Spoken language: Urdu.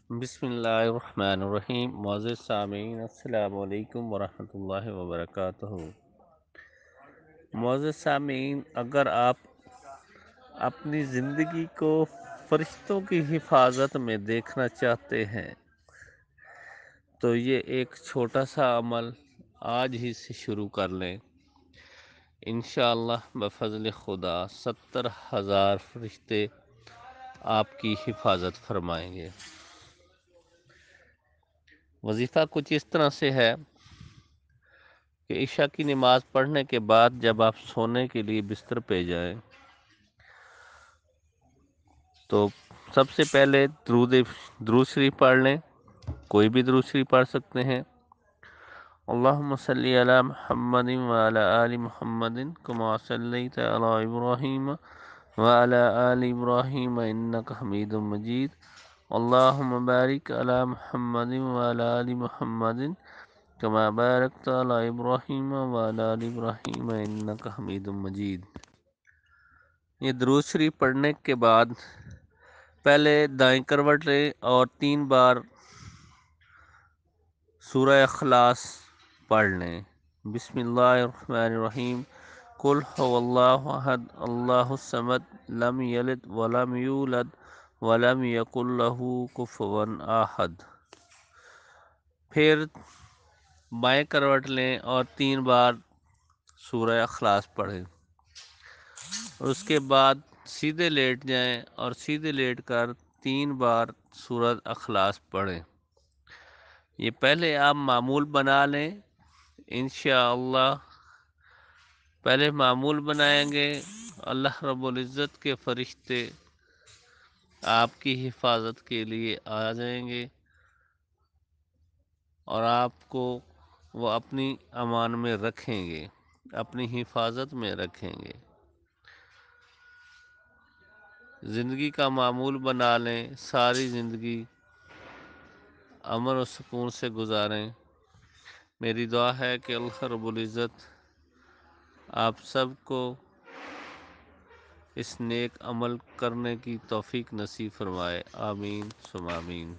بسم اللہ الرحمن الرحیم۔ معزز سامعین، السلام علیکم ورحمۃ اللہ وبرکاتہ۔ معزز سامعین، اگر آپ اپنی زندگی کو فرشتوں کی حفاظت میں دیکھنا چاہتے ہیں تو یہ ایک چھوٹا سا عمل آج ہی سے شروع کر لیں۔ انشاءاللہ بفضل خدا 70,000 فرشتے آپ کی حفاظت فرمائیں گے۔ وظیفہ کچھ اس طرح سے ہے کہ عشاء کی نماز پڑھنے کے بعد جب آپ سونے کے لیے بستر پہ جائیں تو سب سے پہلے درود شریف پڑھ لیں۔ کوئی بھی درود شریف پڑھ سکتے ہیں۔ اللہم صلی علی محمد وعلی آل محمد کما صلیت علی ابراہیم وعلی آل ابراہیم انک حمید مجید۔ اللہم بارک علی محمد وعلی آل محمد کما بارکت علی ابراہیم وعلی آل ابراہیم انک حمید مجید۔ یہ درود شریف پڑھنے کے بعد پہلے دائیں کروٹ لیں اور 3 بار سورہ اخلاص پڑھ لیں۔ بسم اللہ الرحمن الرحیم۔ قل هو اللہ احد اللہ الصمد لم یلد ولم یولد ولم یکن لہ کفوا احد۔ پھر بائیں کروٹ لیں اور 3 بار سورہ اخلاص پڑھیں اور اس کے بعد سیدھے لیٹ جائیں اور سیدھے لیٹ کر 3 بار سورہ اخلاص پڑھیں۔ یہ پہلے آپ معمول بنا لیں۔ انشاءاللہ پہلے معمول بنائیں گے، اللہ رب العزت کے فرشتے آپ کی حفاظت کے لیے آ جائیں گے اور آپ کو وہ اپنی امان میں رکھیں گے، اپنی حفاظت میں رکھیں گے۔ زندگی کا معمول بنا لیں، ساری زندگی امن و سکون سے گزاریں۔ میری دعا ہے کہ اللہ رب العزت آپ سب کو اس نیک عمل کرنے کی توفیق نصیب فرمائے۔ آمین ثم آمین۔